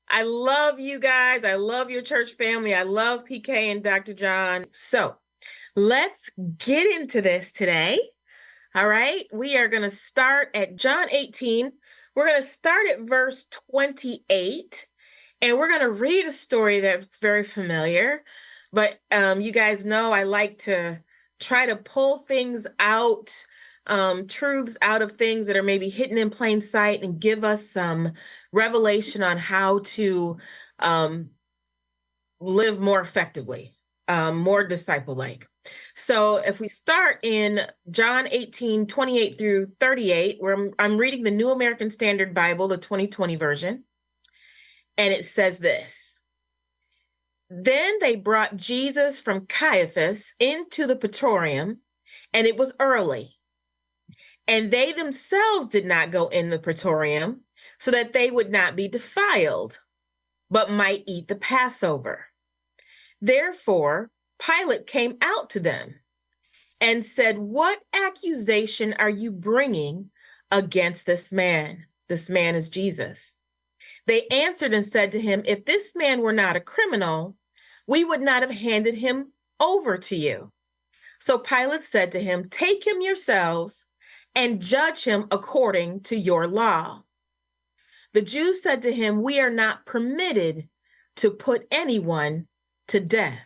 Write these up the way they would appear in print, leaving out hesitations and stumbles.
I love you guys. I love your church family. I love PK and Dr. John. So let's get into this today. All right. We are going to start at John 18. We're going to start at verse 28. And we're going to read a story that's very familiar. But you guys know I like to try to pull things out, truths out of things that are maybe hidden in plain sight and give us some revelation on how to live more effectively, more disciple-like. So if we start in John 18, 28 through 38, where I'm reading the New American Standard Bible, the 2020 version, and it says this: Then they brought Jesus from Caiaphas into the praetorium, and it was early. And they themselves did not go in the praetorium, so that they would not be defiled, but might eat the Passover. Therefore, Pilate came out to them and said, "What accusation are you bringing against this man?" This man is Jesus. They answered and said to him, "If this man were not a criminal, we would not have handed him over to you." So Pilate said to him, "Take him yourselves and judge him according to your law." The Jews said to him, "We are not permitted to put anyone to death."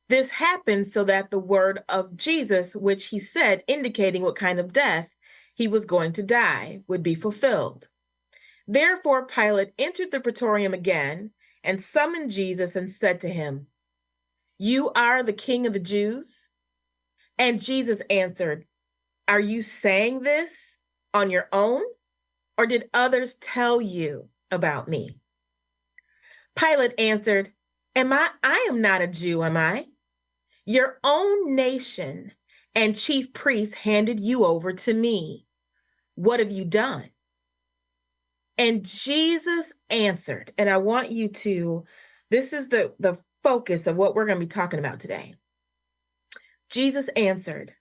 This happened so that the word of Jesus, which he said, indicating what kind of death he was going to die, would be fulfilled. Therefore, Pilate entered the praetorium again and summoned Jesus and said to him, "You are the king of the Jews?" And Jesus answered, "Are you saying this on your own, or did others tell you about me?" Pilate answered, I am not a Jew, am I? Your own nation and chief priests handed you over to me. What have you done? And Jesus answered, and I want you to, this is the focus of what we're going to be talking about today. Jesus answered,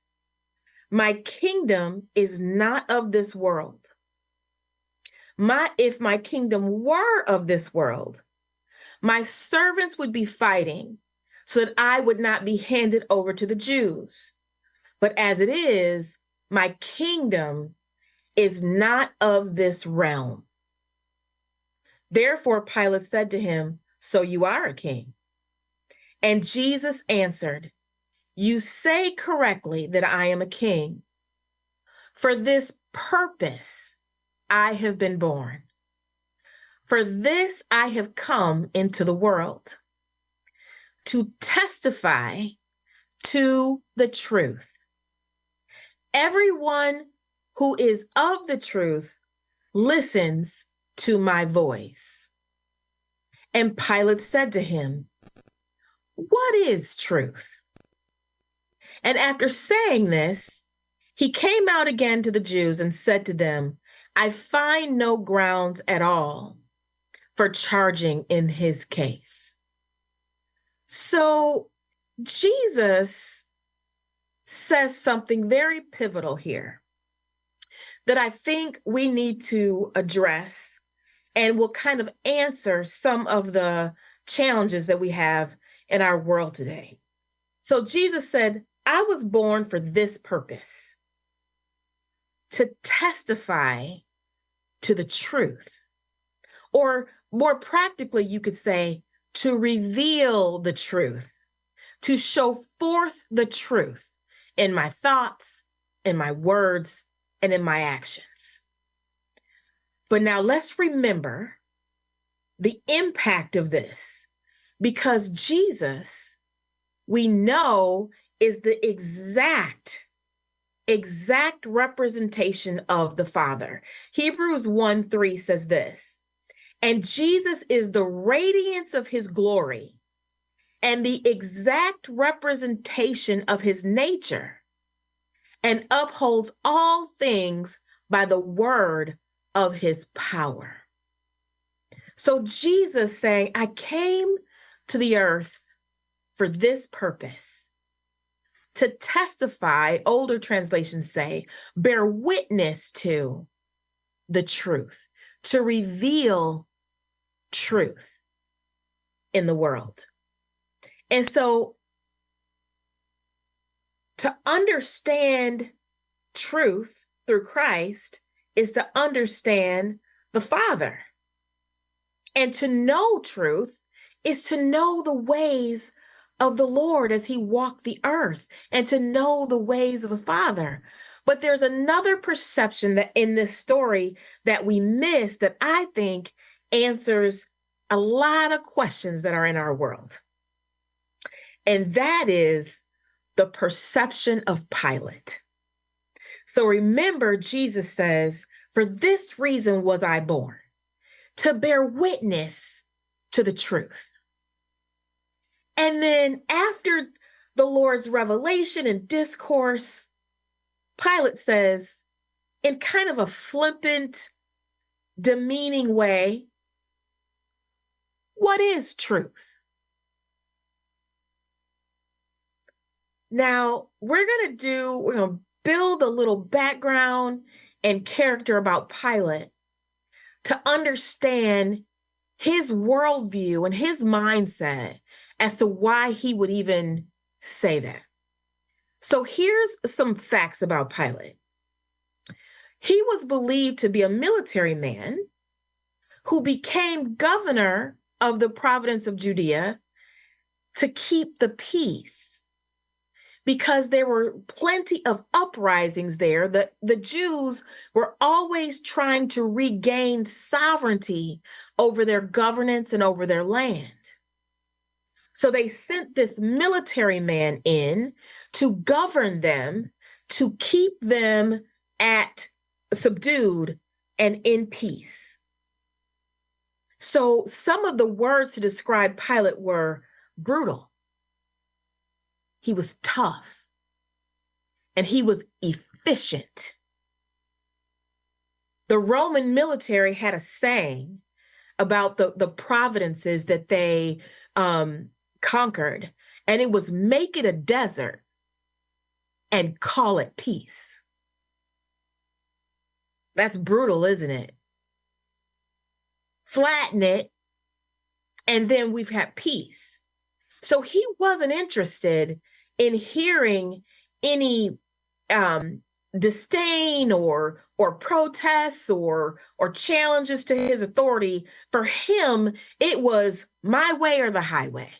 "My kingdom is not of this world. If my kingdom were of this world, my servants would be fighting so that I would not be handed over to the Jews. But as it is, my kingdom is not of this realm." Therefore, Pilate said to him, "So you are a king?" And Jesus answered, "You say correctly that I am a king. For this purpose I have been born. For this I have come into the world, to testify to the truth. Everyone who is of the truth listens to my voice." And Pilate said to him, "What is truth?" And after saying this, he came out again to the Jews and said to them, "I find no grounds at all for charging in his case." So Jesus says something very pivotal here that I think we need to address and will kind of answer some of the challenges that we have in our world today. So Jesus said, "I was born for this purpose, to testify to the truth." Or more practically, you could say, to reveal the truth, to show forth the truth in my thoughts, in my words, and in my actions. But now let's remember the impact of this, because Jesus, we know, is the exact representation of the Father. Hebrews 1:3 says this: "And Jesus is the radiance of his glory and the exact representation of his nature, and upholds all things by the word of his power." So Jesus saying, I came to the earth for this purpose, to testify, older translations say, bear witness to the truth, to reveal truth in the world. And so to understand truth through Christ is to understand the Father. And to know truth is to know the ways of the Lord as he walked the earth and to know the ways of the Father. But there's another perception that in this story that we miss that I think answers a lot of questions that are in our world. And that is the perception of Pilate. So remember, Jesus says, "For this reason was I born, to bear witness to the truth." And then after the Lord's revelation and discourse, Pilate says, in kind of a flippant, demeaning way, "What is truth?" Now, we're going to build a little background and character about Pilate to understand his worldview and his mindset as to why he would even say that. So here's some facts about Pilate. He was believed to be a military man who became governor of the province of Judea to keep the peace, because there were plenty of uprisings there. The Jews were always trying to regain sovereignty over their governance and over their land. So they sent this military man in to govern them, to keep them subdued and in peace. So some of the words to describe Pilate were brutal. He was tough, and he was efficient. The Roman military had a saying about the provinces that they conquered, and it was make it a desert and call it peace. That's brutal, isn't it? Flatten it, and then we've had peace. So he wasn't interested in hearing any disdain or protests or challenges to his authority. For him, it was my way or the highway.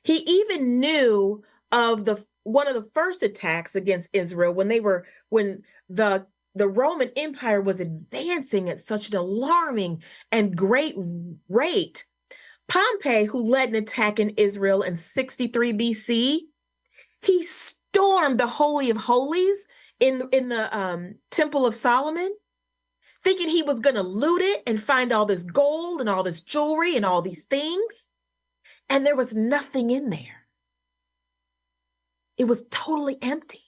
He even knew of one of the first attacks against Israel when the Roman Empire was advancing at such an alarming and great rate. Pompey, who led an attack in Israel in 63 BC, he stormed the Holy of Holies in the Temple of Solomon, thinking he was going to loot it and find all this gold and all this jewelry and all these things. And there was nothing in there. It was totally empty.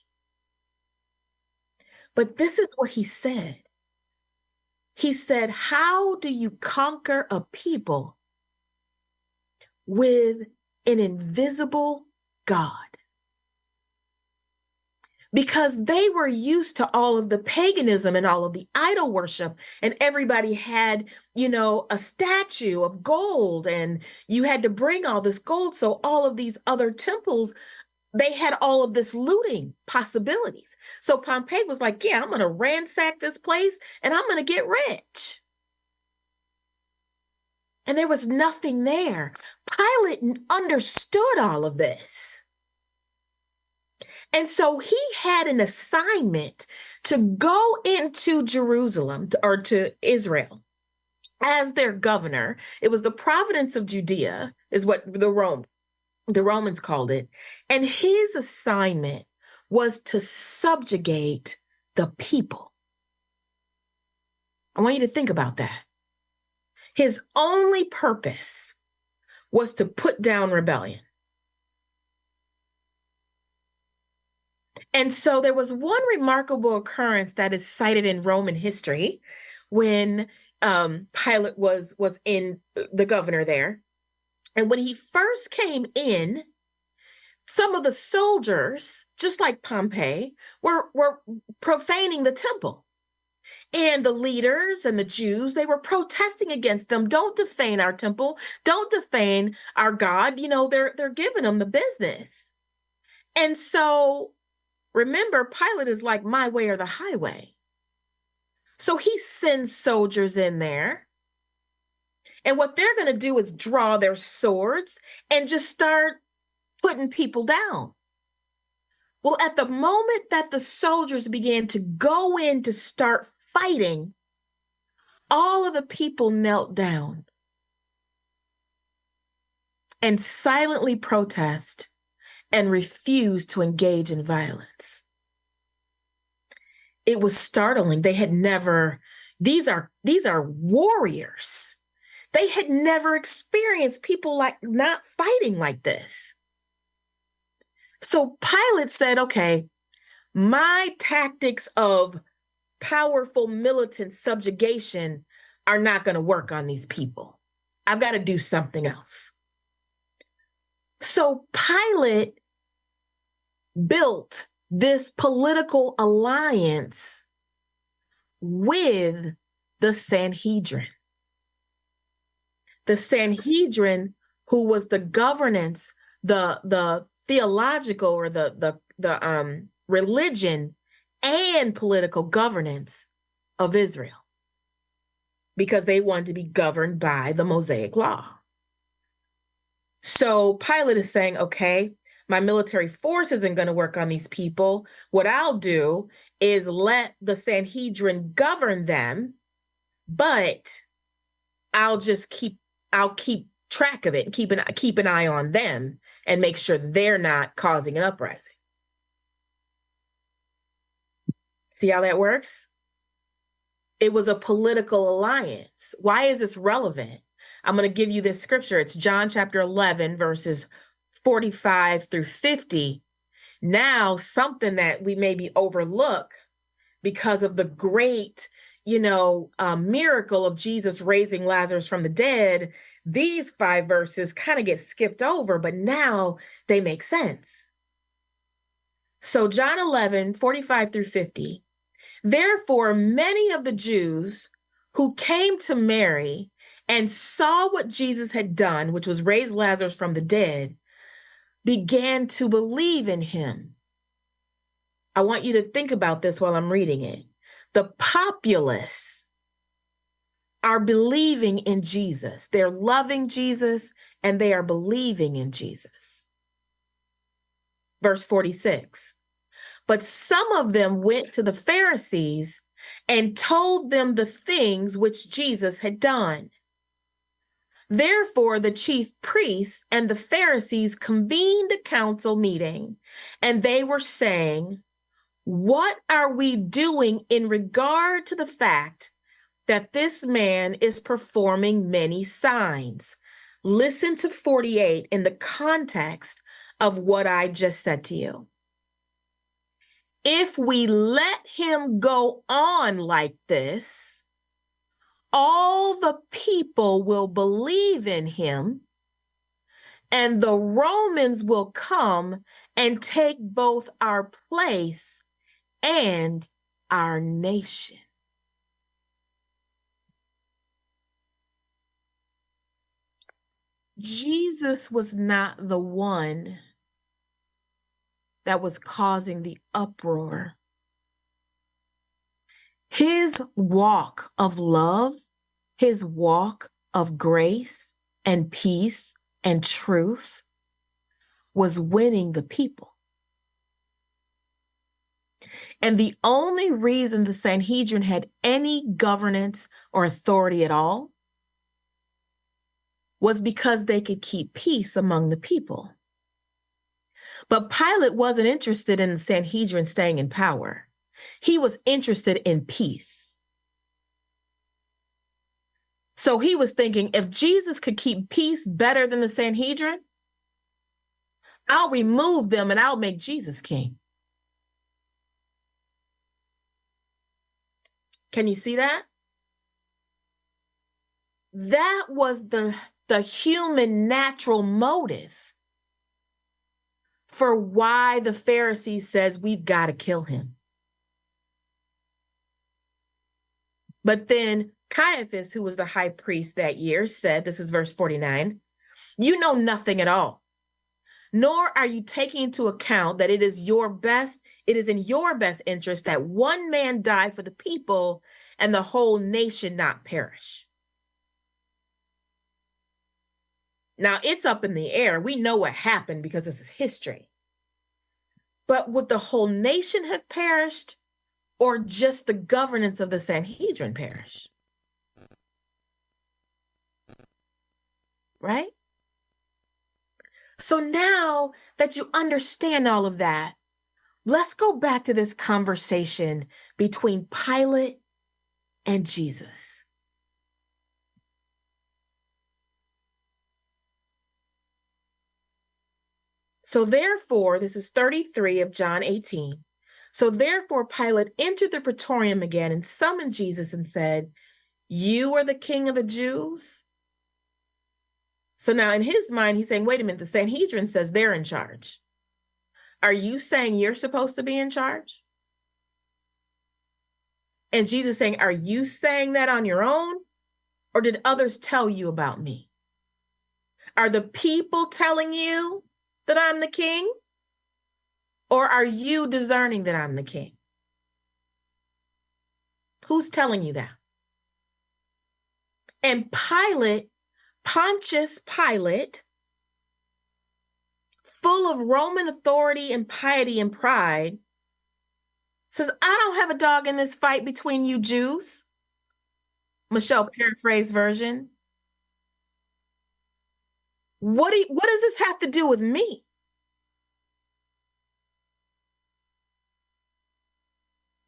But this is what he said. He said, "How do you conquer a people with an invisible God?" Because they were used to all of the paganism and all of the idol worship, and everybody had, a statue of gold, and you had to bring all this gold. So all of these other temples, they had all of this looting possibilities. So Pompey was like, "Yeah, I'm going to ransack this place and I'm going to get rich." And there was nothing there. Pilate understood all of this. And so he had an assignment to go into Jerusalem or to Israel as their governor. It was the province of Judea, is what the Romans called it. And his assignment was to subjugate the people. I want you to think about that. His only purpose was to put down rebellion. And so there was one remarkable occurrence that is cited in Roman history when Pilate was in the governor there. And when he first came in, some of the soldiers, just like Pompey, were profaning the temple. And the leaders and the Jews, they were protesting against them. Don't defame our temple. Don't defame our God. They're giving them the business. And so remember, Pilate is like, my way or the highway. So he sends soldiers in there. And what they're going to do is draw their swords and just start putting people down. Well, at the moment that the soldiers began to go in to start fighting, all of the people knelt down and silently protest and refused to engage in violence. It was startling. They had never, these are warriors. They had never experienced people like not fighting like this. So Pilate said, okay, my tactics of powerful militant subjugation are not going to work on these people. I've got to do something else. So Pilate built this political alliance with the Sanhedrin. The Sanhedrin, who was the governance, the theological or the religion and political governance of Israel, because they wanted to be governed by the Mosaic law. So Pilate is saying, okay, my military force isn't going to work on these people. What I'll do is let the Sanhedrin govern them, but I'll keep track of it and keep an eye on them and make sure they're not causing an uprising. See how that works? It was a political alliance. Why is this relevant? I'm going to give you this scripture. It's John chapter 11, verses 45 through 50. Now, something that we maybe overlook because of the great, miracle of Jesus raising Lazarus from the dead, these 5 verses kind of get skipped over, but now they make sense. So John 11, 45 through 50. Therefore, many of the Jews who came to Mary and saw what Jesus had done, which was raise Lazarus from the dead, began to believe in him. I want you to think about this while I'm reading it. The populace are believing in Jesus. They're loving Jesus and they are believing in Jesus. Verse 46. But some of them went to the Pharisees and told them the things which Jesus had done. Therefore, the chief priests and the Pharisees convened a council meeting, and they were saying, what are we doing in regard to the fact that this man is performing many signs? Listen to 48 in the context of what I just said to you. If we let him go on like this, all the people will believe in him, and the Romans will come and take both our place and our nation. Jesus was not the one that was causing the uproar. His walk of love, his walk of grace and peace and truth was winning the people. And the only reason the Sanhedrin had any governance or authority at all was because they could keep peace among the people. But Pilate wasn't interested in the Sanhedrin staying in power. He was interested in peace. So he was thinking, if Jesus could keep peace better than the Sanhedrin, I'll remove them and I'll make Jesus king. Can you see that? That was the human natural motive for why the Pharisees says we've got to kill him. But then Caiaphas, who was the high priest that year, said, this is verse 49, you know nothing at all, nor are you taking into account that it is in your best interest that one man die for the people and the whole nation not perish. Now, it's up in the air. We know what happened because this is history. But would the whole nation have perished, or just the governance of the Sanhedrin perish? Right? So now that you understand all of that, let's go back to this conversation between Pilate and Jesus. So therefore, this is 33 of John 18. So therefore, Pilate entered the praetorium again and summoned Jesus and said, you are the king of the Jews? So now in his mind, he's saying, wait a minute, the Sanhedrin says they're in charge. Are you saying you're supposed to be in charge? And Jesus saying, are you saying that on your own? Or did others tell you about me? Are the people telling you that I'm the king? Or are you discerning that I'm the king? Who's telling you that? And Pontius Pilate, full of Roman authority and piety and pride, says, I don't have a dog in this fight between you Jews. Michelle, paraphrase version. What does this have to do with me?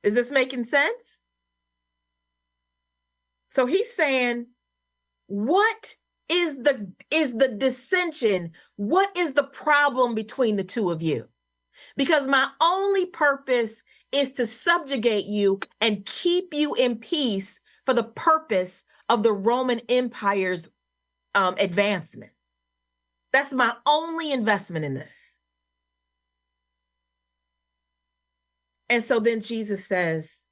Is this making sense? So he's saying, what is the dissension? What is the problem between the two of you? Because my only purpose is to subjugate you and keep you in peace for the purpose of the Roman Empire's advancement. That's my only investment in this. And so then Jesus says,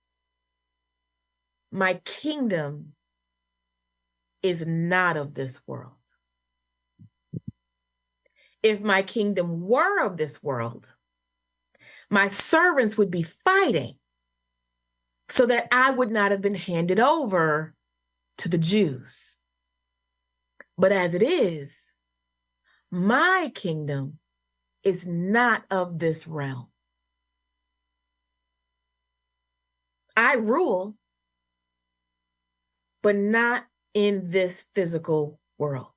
my kingdom is not of this world. If my kingdom were of this world, my servants would be fighting so that I would not have been handed over to the Jews. But as it is, my kingdom is not of this realm. I rule, but not in this physical world.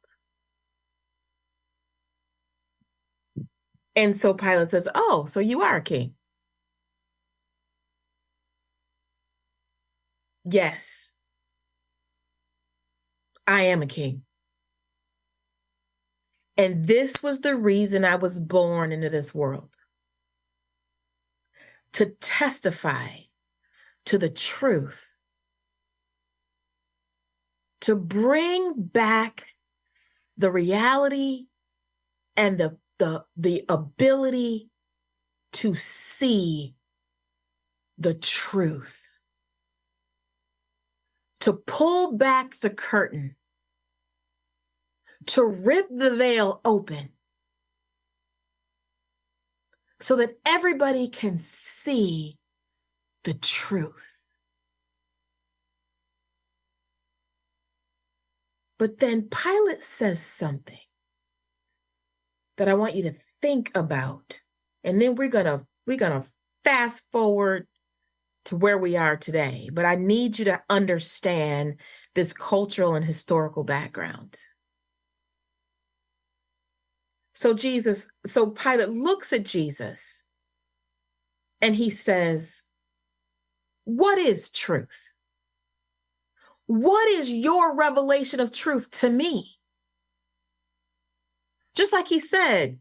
And so Pilate says, oh, so you are a king. Yes, I am a king. And this was the reason I was born into this world. To testify to the truth. To bring back the reality and the ability to see the truth. To pull back the curtain. To rip the veil open. So that everybody can see the truth. But then Pilate says something that I want you to think about. And then we're gonna fast forward to where we are today. But I need you to understand this cultural and historical background. So Pilate looks at Jesus and he says, what is truth? What is your revelation of truth to me? Just like he said,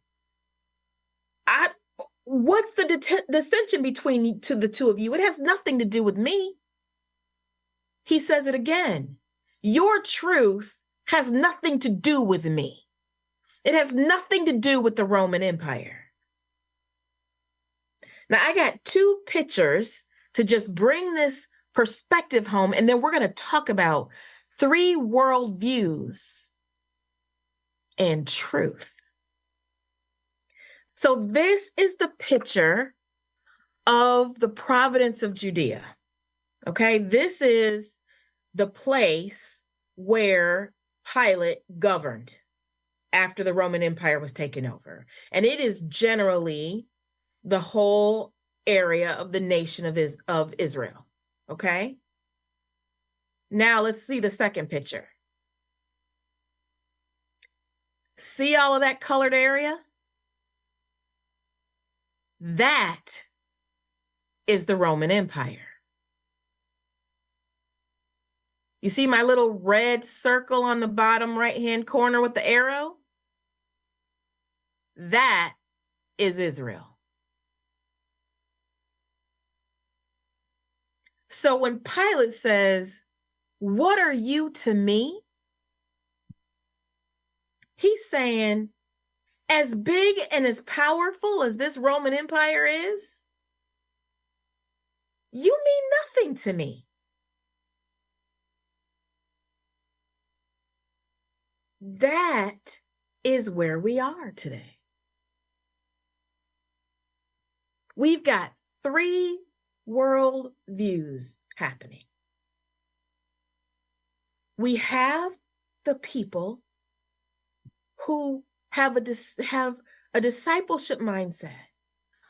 what's the dissension between the two of you? It has nothing to do with me. He says it again. Your truth has nothing to do with me. It has nothing to do with the Roman Empire. Now, I got two pictures to just bring this perspective home, and then we're going to talk about 3 worldviews and truth. So this is the picture of the province of Judea. Okay, this is the place where Pilate governed after the Roman Empire was taken over. And it is generally the whole area of the nation of Israel. Okay. Now let's see the second picture. See all of that colored area? That is the Roman Empire. You see my little red circle on the bottom right-hand corner with the arrow? That is Israel. So when Pilate says, "What are you to me?" He's saying, as big and as powerful as this Roman Empire is, you mean nothing to me. That is where we are today. We've got 3 world views happening. We have the people who have a discipleship mindset,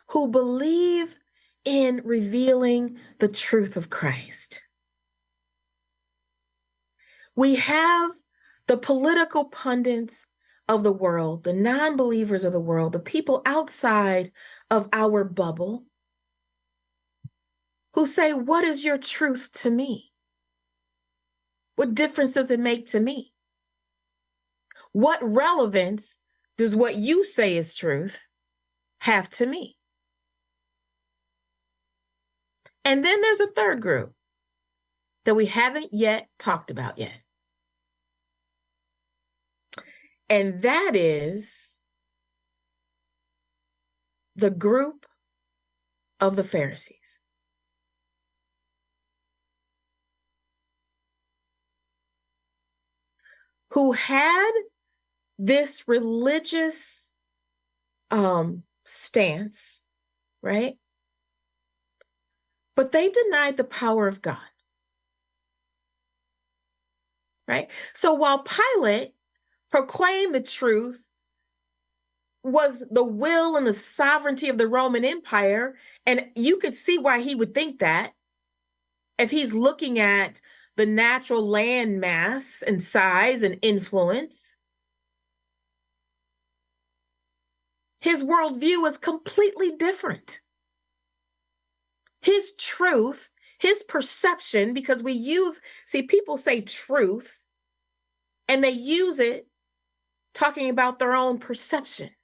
who believe in revealing the truth of Christ. We have the political pundits of the world, the non-believers of the world, the people outside of our bubble, who say, "What is your truth to me? What difference does it make to me? What relevance does what you say is truth have to me?" And then there's a third group that we haven't yet talked about yet. And that is the group of the Pharisees. Who had this religious stance, right? But they denied the power of God, right? So while Pilate proclaimed the truth was the will and the sovereignty of the Roman Empire, and you could see why he would think that if he's looking at the natural land mass and size and influence, his worldview is completely different. His truth, his perception, because people say truth, and they use it talking about their own perception,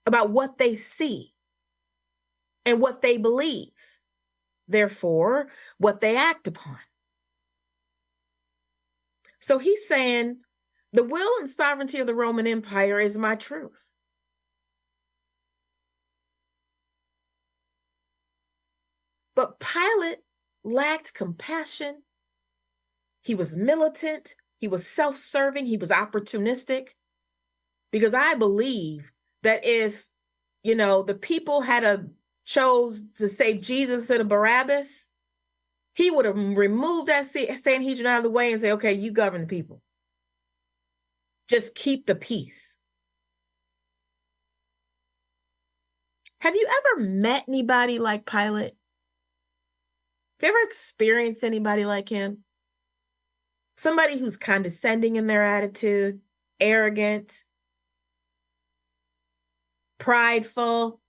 about what they see and what they believe, therefore, what they act upon. So he's saying, the will and sovereignty of the Roman Empire is my truth. But Pilate lacked compassion. He was militant. He was self-serving. He was opportunistic. Because I believe that if, the people had chose to save Jesus instead of Barabbas, he would have removed that Sanhedrin out of the way and say, "Okay, you govern the people. Just keep the peace." Have you ever met anybody like Pilate? Have you ever experienced anybody like him? Somebody who's condescending in their attitude, arrogant, prideful.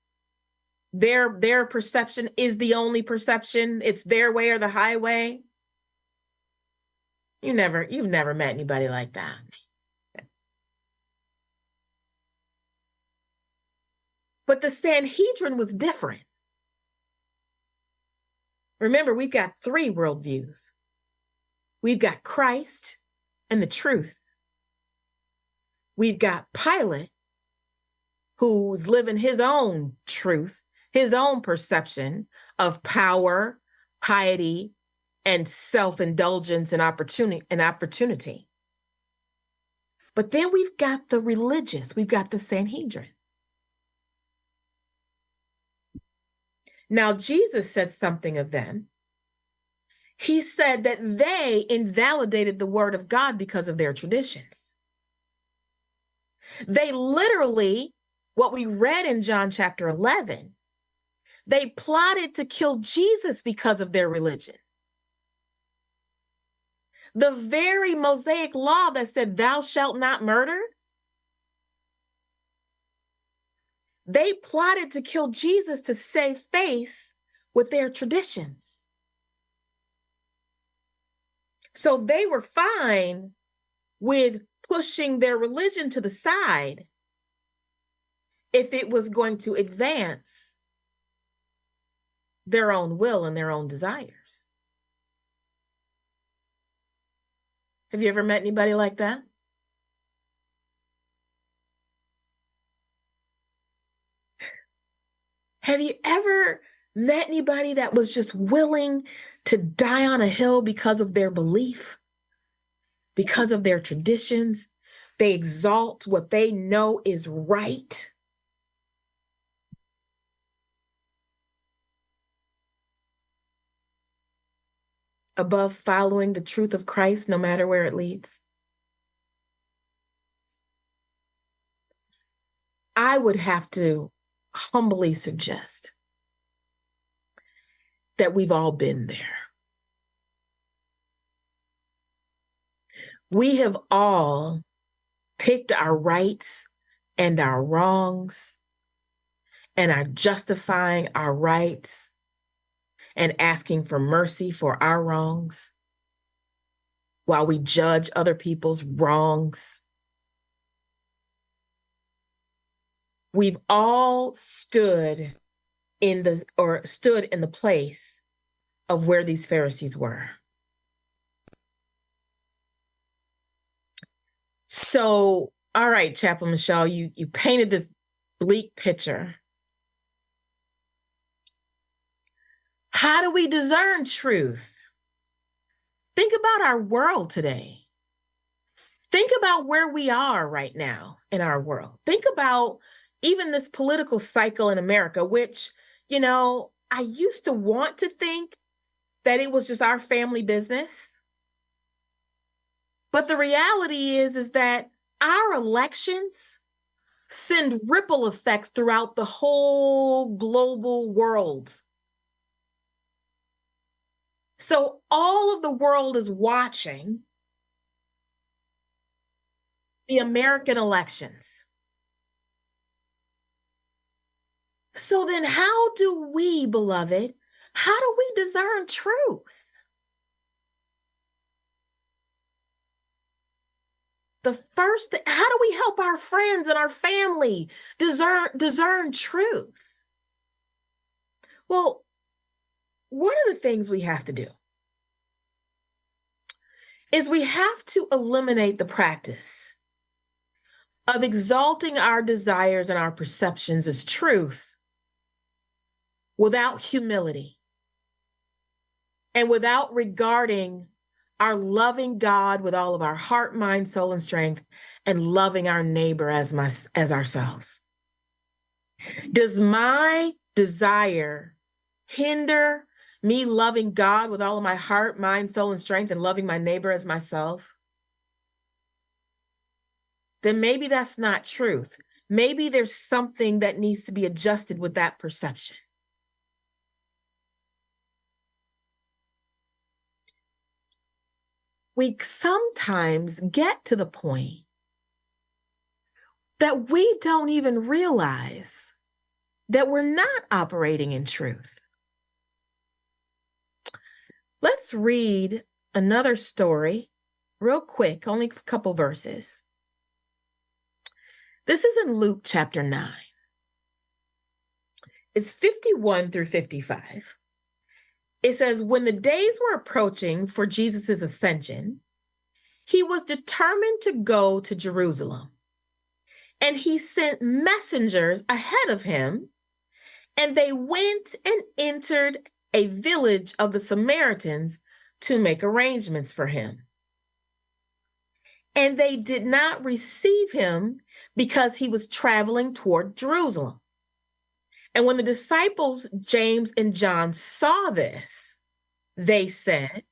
Their perception is the only perception. It's their way or the highway. You've never met anybody like that. But the Sanhedrin was different. Remember, we've got 3 worldviews. We've got Christ and the truth. We've got Pilate, who's living his own truth, his own perception of power, piety, and self-indulgence and opportunity. But then we've got the religious, we've got the Sanhedrin. Now, Jesus said something of them. He said that they invalidated the word of God because of their traditions. They literally, what we read in John chapter 11, they plotted to kill Jesus because of their religion. The very Mosaic law that said, thou shalt not murder, they plotted to kill Jesus to save face with their traditions. So they were fine with pushing their religion to the side if it was going to advance their own will and their own desires. Have you ever met anybody like that? Have you ever met anybody that was just willing to die on a hill because of their belief, because of their traditions? They exalt what they know is right. Above following the truth of Christ, no matter where it leads. I would have to humbly suggest that we've all been there. We have all picked our rights and our wrongs and are justifying our rights and asking for mercy for our wrongs while we judge other people's wrongs. We've all stood in the place of where these Pharisees were. So, all right, Chaplain Michelle, you painted this bleak picture. How do we discern truth? Think about our world today. Think about where we are right now in our world. Think about even this political cycle in America, which, I used to want to think that it was just our family business. But the reality is that our elections send ripple effects throughout the whole global world. So all of the world is watching the American elections. So then how do we, beloved, how do we discern truth? How do we help our friends and our family discern truth? Well, one of the things we have to do is we have to eliminate the practice of exalting our desires and our perceptions as truth without humility and without regarding our loving God with all of our heart, mind, soul, and strength, and loving our neighbor as ourselves. Does my desire hinder me loving God with all of my heart, mind, soul, and strength, and loving my neighbor as myself? Then maybe that's not truth. Maybe there's something that needs to be adjusted with that perception. We sometimes get to the point that we don't even realize that we're not operating in truth. Let's read another story real quick, only a couple verses. This is in Luke chapter 9. It's 51 through 55. It says, when the days were approaching for Jesus' ascension, he was determined to go to Jerusalem. And he sent messengers ahead of him, and they went and entered a village of the Samaritans to make arrangements for him. And they did not receive him because he was traveling toward Jerusalem. And when the disciples, James and John, saw this, they said,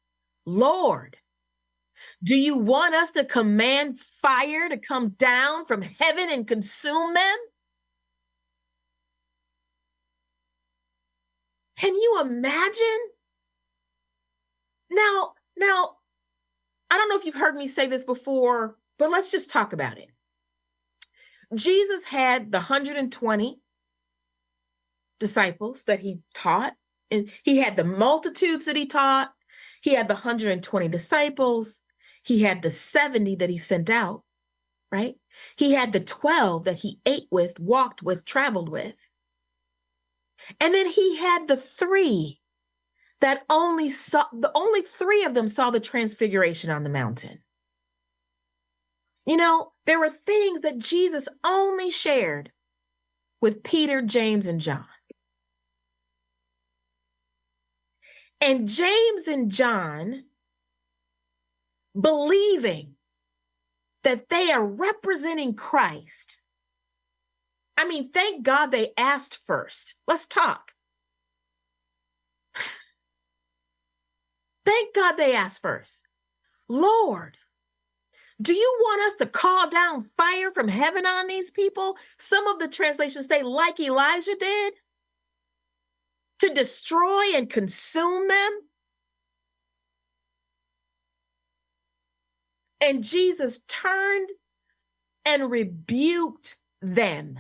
Lord, do you want us to command fire to come down from heaven and consume them? Can you imagine? Now, I don't know if you've heard me say this before, but let's just talk about it. Jesus had the 120 disciples that he taught, and he had the multitudes that he taught. He had the 120 disciples. He had the 70 that he sent out, right? He had the 12 that he ate with, walked with, traveled with. And then he had the 3 that only 3 of them saw the transfiguration on the mountain. You know, there were things that Jesus only shared with Peter, James, and John. And James and John, believing that they are representing Christ. I mean, thank God they asked first. Let's talk. Thank God they asked first. Lord, do you want us to call down fire from heaven on these people? Some of the translations say, like Elijah did, to destroy and consume them. And Jesus turned and rebuked them.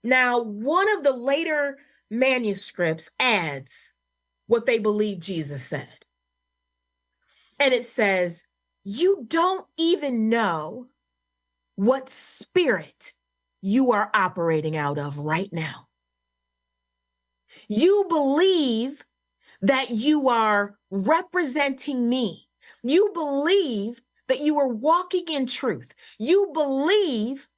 Now, one of the later manuscripts adds what they believe Jesus said. And it says, you don't even know what spirit you are operating out of right now. You believe that you are representing me. You believe that you are walking in truth. You believe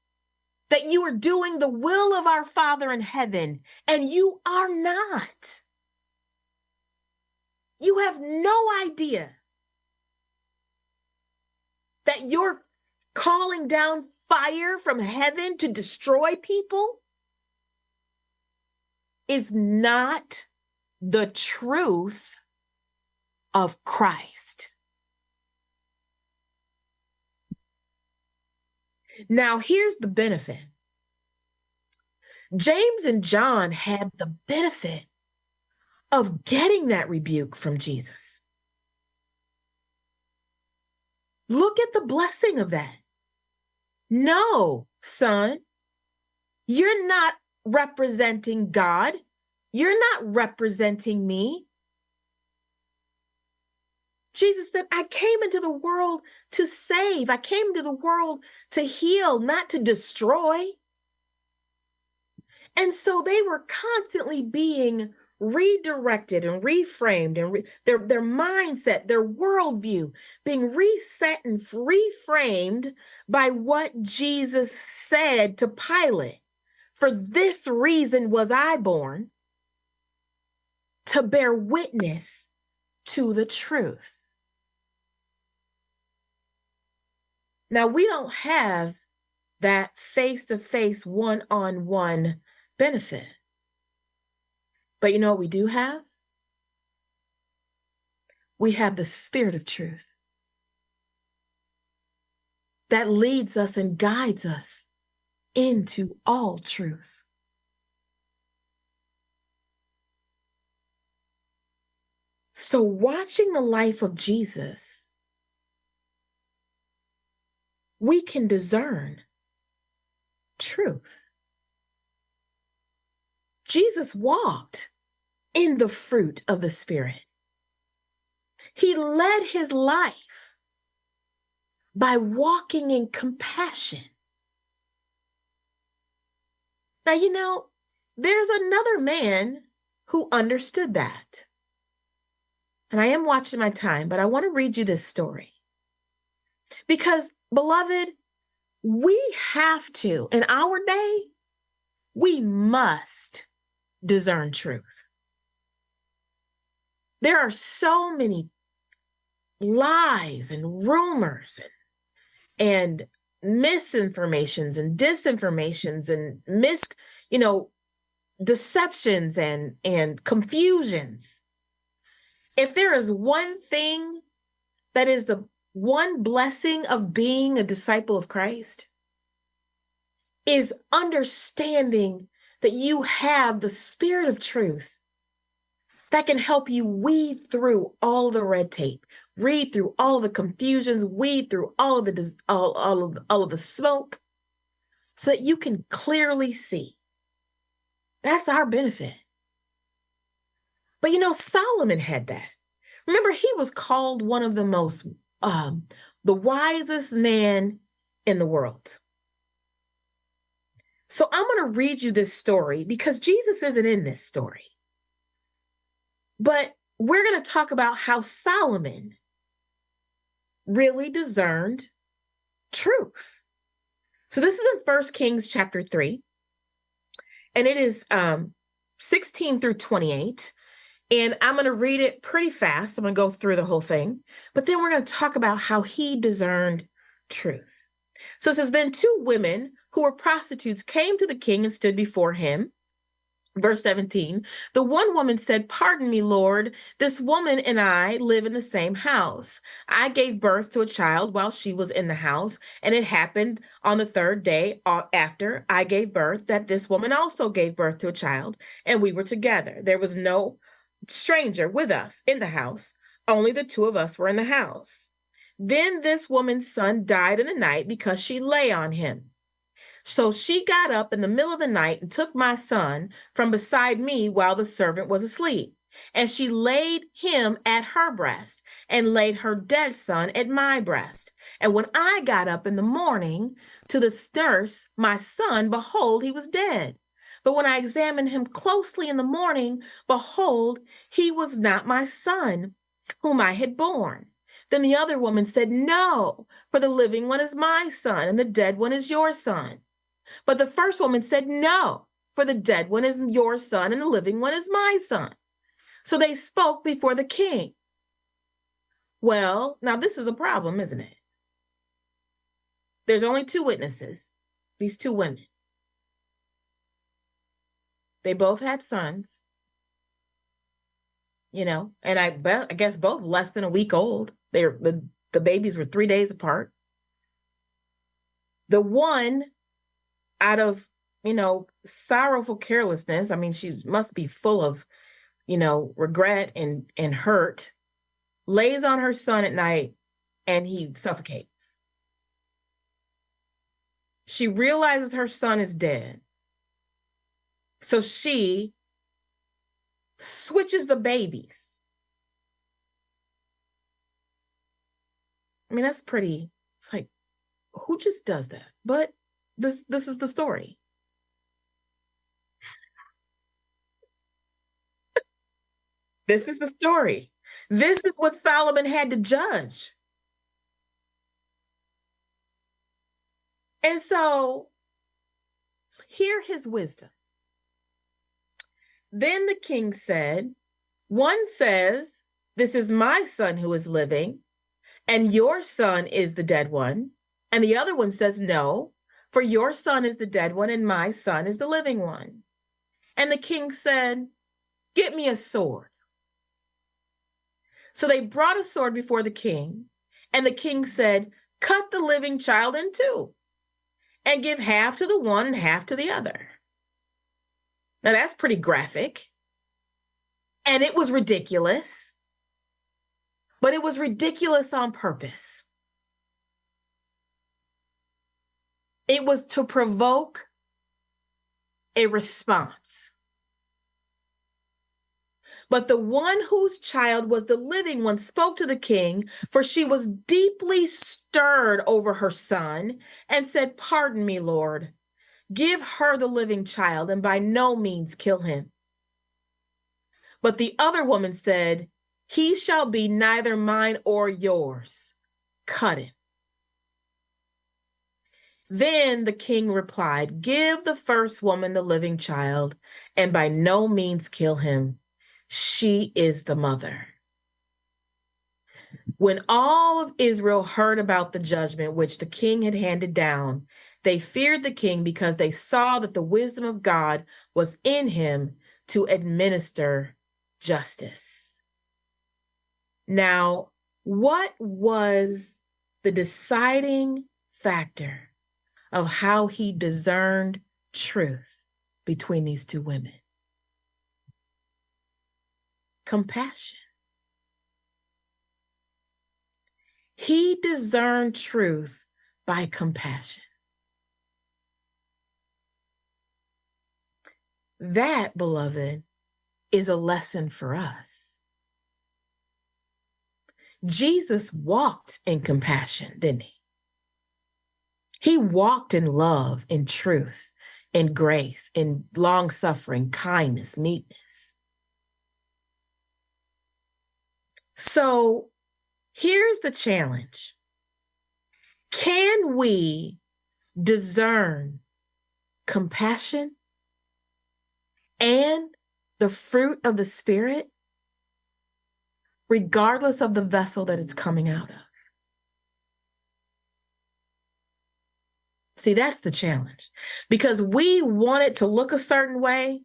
that you are doing the will of our Father in heaven, and you are not. You have no idea that you're calling down fire from heaven to destroy people is not the truth of Christ. Now, here's the benefit. James and John had the benefit of getting that rebuke from Jesus. Look at the blessing of that. No, son, you're not representing God. You're not representing me. Jesus said, I came into the world to save. I came into the world to heal, not to destroy. And so they were constantly being redirected and reframed, and their mindset, their worldview being reset and reframed by what Jesus said to Pilate. For this reason was I born, to bear witness to the truth. Now, we don't have that face-to-face, one-on-one benefit. But you know what we do have? We have the Spirit of truth that leads us and guides us into all truth. So watching the life of Jesus, we can discern truth. Jesus walked in the fruit of the Spirit. He led his life by walking in compassion. Now, you know, there's another man who understood that. And I am watching my time, but I want to read you this story. Because, beloved, we have to, in our day, we must discern truth. There are so many lies and rumors and misinformations and disinformations and deceptions and confusions. If there is one thing that is the one blessing of being a disciple of Christ, is understanding that you have the Spirit of truth that can help you weed through all the red tape, read through all the confusions, weed through all of the smoke, so that you can clearly see. That's our benefit. But Solomon had that. Remember, he was called one of the wisest man in the world. So I'm going to read you this story because Jesus isn't in this story. But we're going to talk about how Solomon really discerned truth. So this is in 1 Kings chapter 3, and it is 16 through 28. And I'm going to read it pretty fast. I'm going to go through the whole thing. But then we're going to talk about how he discerned truth. So it says, then two women who were prostitutes came to the king and stood before him. Verse 17, the one woman said, pardon me, Lord, this woman and I live in the same house. I gave birth to a child while she was in the house, and it happened on the third day after I gave birth that this woman also gave birth to a child, and we were together. There was no stranger with us in the house. Only the two of us were in the house. Then this woman's son died in the night because she lay on him. So she got up in the middle of the night and took my son from beside me while the servant was asleep. And she laid him at her breast and laid her dead son at my breast. And when I got up in the morning to the nurse, my son, behold, he was dead. But when I examined him closely in the morning, behold, he was not my son, whom I had borne. Then the other woman said, no, for the living one is my son, and the dead one is your son. But the first woman said, no, for the dead one is your son, and the living one is my son. So they spoke before the king. Well, now this is a problem, isn't it? There's only two witnesses, these two women. They both had sons, and I guess both less than a week old. The babies were 3 days apart. The one, out of, sorrowful carelessness, I mean, she must be full of, regret and hurt, lays on her son at night and he suffocates. She realizes her son is dead. So she switches the babies. I mean, that's pretty, it's like, who just does that? But this is the story. This is the story. This is what Solomon had to judge. And so, hear his wisdom. Then the king said, one says, this is my son who is living, and your son is the dead one. And the other one says, no, for your son is the dead one, and my son is the living one. And the king said, get me a sword. So they brought a sword before the king, and the king said, cut the living child in two, and give half to the one and half to the other. Now that's pretty graphic. And it was ridiculous. But it was ridiculous on purpose. It was to provoke a response. But the one whose child was the living one spoke to the king, for she was deeply stirred over her son, and said, pardon me, Lord. Give her the living child, and by no means kill him. But the other woman said, he shall be neither mine or yours. Cut him. Then the king replied, give the first woman the living child, and by no means kill him. She is the mother. When all of Israel heard about the judgment which the king had handed down, they feared the king because they saw that the wisdom of God was in him to administer justice. Now, what was the deciding factor of how he discerned truth between these two women? Compassion. He discerned truth by compassion. That, beloved, is a lesson for us. Jesus walked in compassion, didn't he? He walked in love, in truth, in grace, in long-suffering, kindness, meekness. So here's the challenge. Can we discern compassion and the fruit of the Spirit, regardless of the vessel that it's coming out of? See, that's the challenge, because we want it to look a certain way.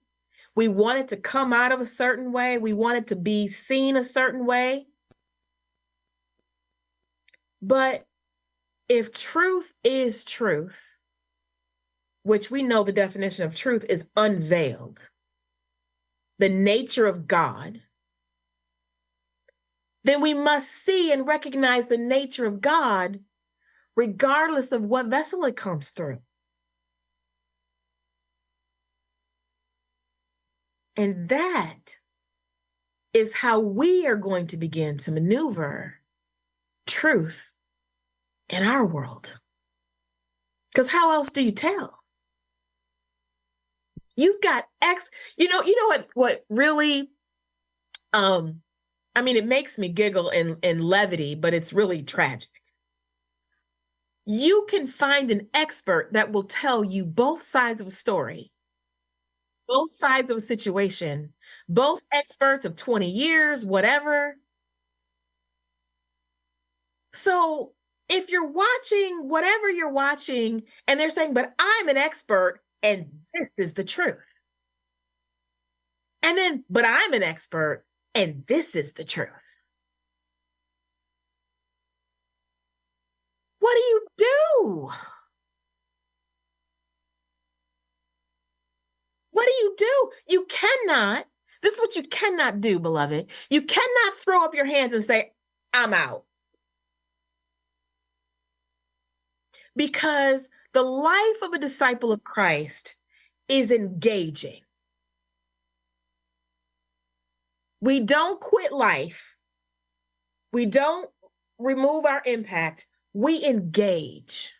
We want it to come out of a certain way. We want it to be seen a certain way. But if truth is truth, which we know the definition of truth is unveiled, the nature of God, then we must see and recognize the nature of God regardless of what vessel it comes through. And that is how we are going to begin to maneuver truth in our world. Because how else do you tell? You've got you know what really, it makes me giggle in levity, but it's really tragic. You can find an expert that will tell you both sides of a story, both sides of a situation, both experts of 20 years, whatever. So if you're watching whatever you're watching and they're saying, but I'm an expert and this is the truth. And then, but I'm an expert and this is the truth. What do you do? What do you do? You cannot, this is what you cannot do, beloved. You cannot throw up your hands and say, I'm out. Because the life of a disciple of Christ is engaging. We don't quit life. We don't remove our impact. We engage.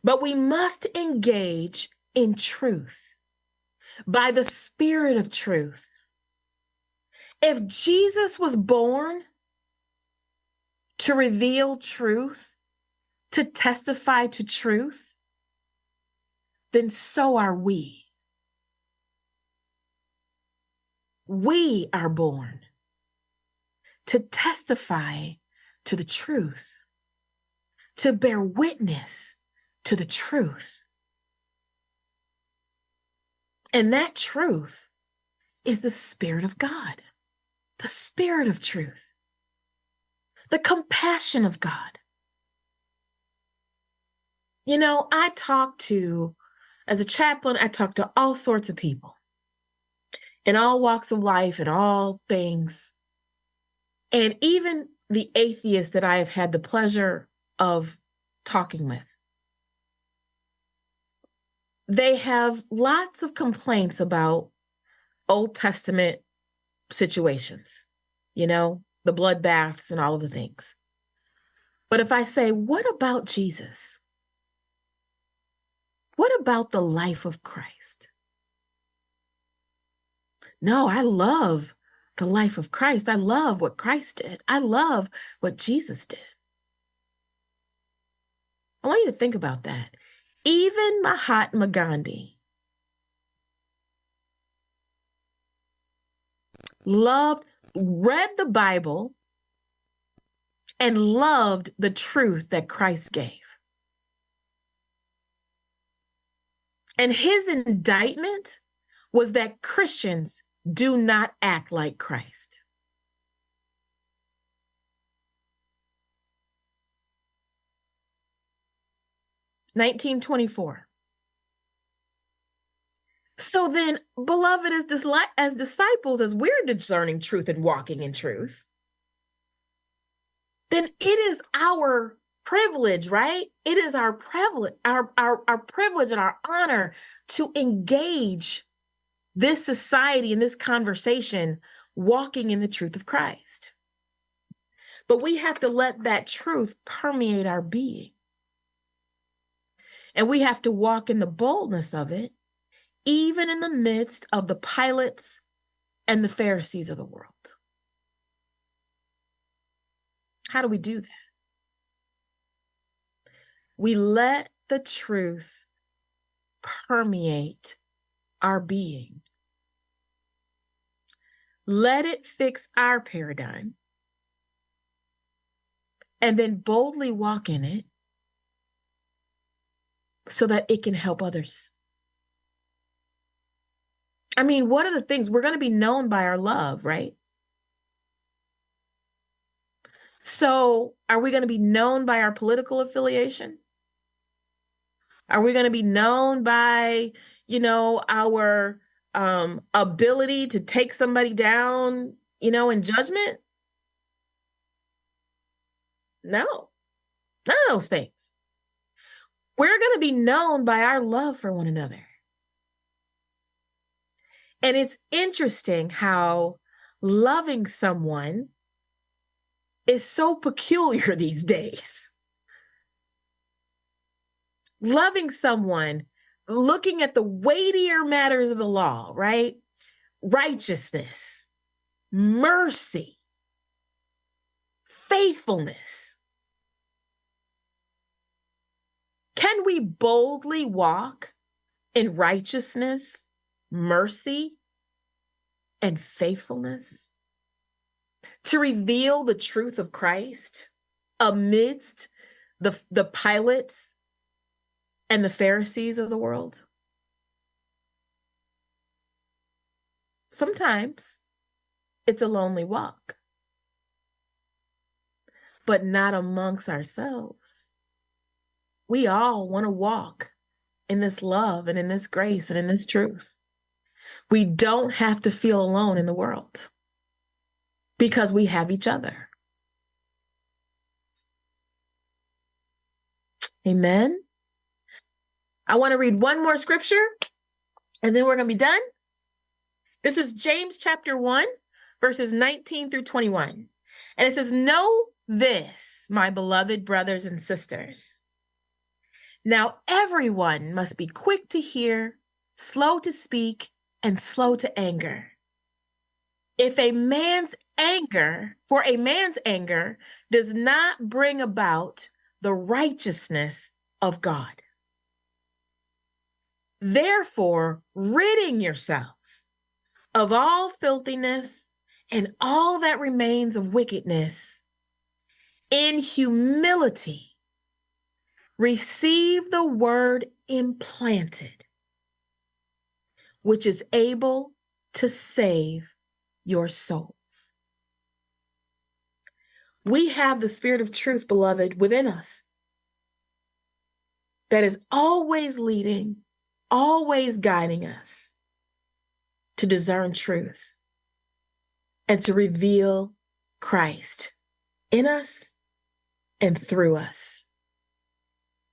But we must engage in truth by the Spirit of truth. If Jesus was born to reveal truth, to testify to truth, then so are we. We are born to testify to the truth, to bear witness to the truth. And that truth is the Spirit of God, the Spirit of truth, the compassion of God. You know, as a chaplain, I talk to all sorts of people in all walks of life and all things. And even the atheists that I have had the pleasure of talking with, they have lots of complaints about Old Testament situations, the bloodbaths and all of the things. But if I say, what about Jesus? What about the life of Christ? No, I love the life of Christ. I love what Christ did. I love what Jesus did. I want you to think about that. Even Mahatma Gandhi read the Bible and loved the truth that Christ gave. And his indictment was that Christians do not act like Christ. (1924). So then, beloved, as disciples, as we're discerning truth and walking in truth, then it is our privilege, right? It is our privilege, our privilege and our honor to engage this society and this conversation walking in the truth of Christ. But we have to let that truth permeate our being. And we have to walk in the boldness of it, even in the midst of the Pilates and the Pharisees of the world. How do we do that? We let the truth permeate our being. Let it fix our paradigm, and then boldly walk in it so that it can help others. I mean, what are the things? We're going to be known by our love, right? So are we going to be known by our political affiliation? Are we going to be known by, our ability to take somebody down, in judgment? No, none of those things. We're going to be known by our love for one another. And it's interesting how loving someone is so peculiar these days. Loving someone, looking at the weightier matters of the law, right? Righteousness, mercy, faithfulness. Can we boldly walk in righteousness, mercy, and faithfulness to reveal the truth of Christ amidst the Pilates and the Pharisees of the world? Sometimes it's a lonely walk, but not amongst ourselves. We all want to walk in this love and in this grace and in this truth. We don't have to feel alone in the world because we have each other. Amen. I want to read one more scripture and then we're going to be done. This is James chapter 1, verses 19 through 21. And it says, "Know this, my beloved brothers and sisters. Now everyone must be quick to hear, slow to speak, and slow to anger. For a man's anger does not bring about the righteousness of God. Therefore, ridding yourselves of all filthiness and all that remains of wickedness, in humility, receive the word implanted, which is able to save your souls." We have the Spirit of truth, beloved, within us that is always leading, always guiding us to discern truth and to reveal Christ in us and through us.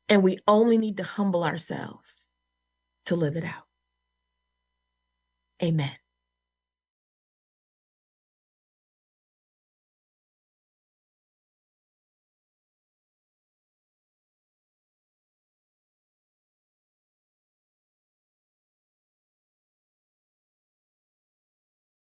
And we only need to humble ourselves to live it out. Amen.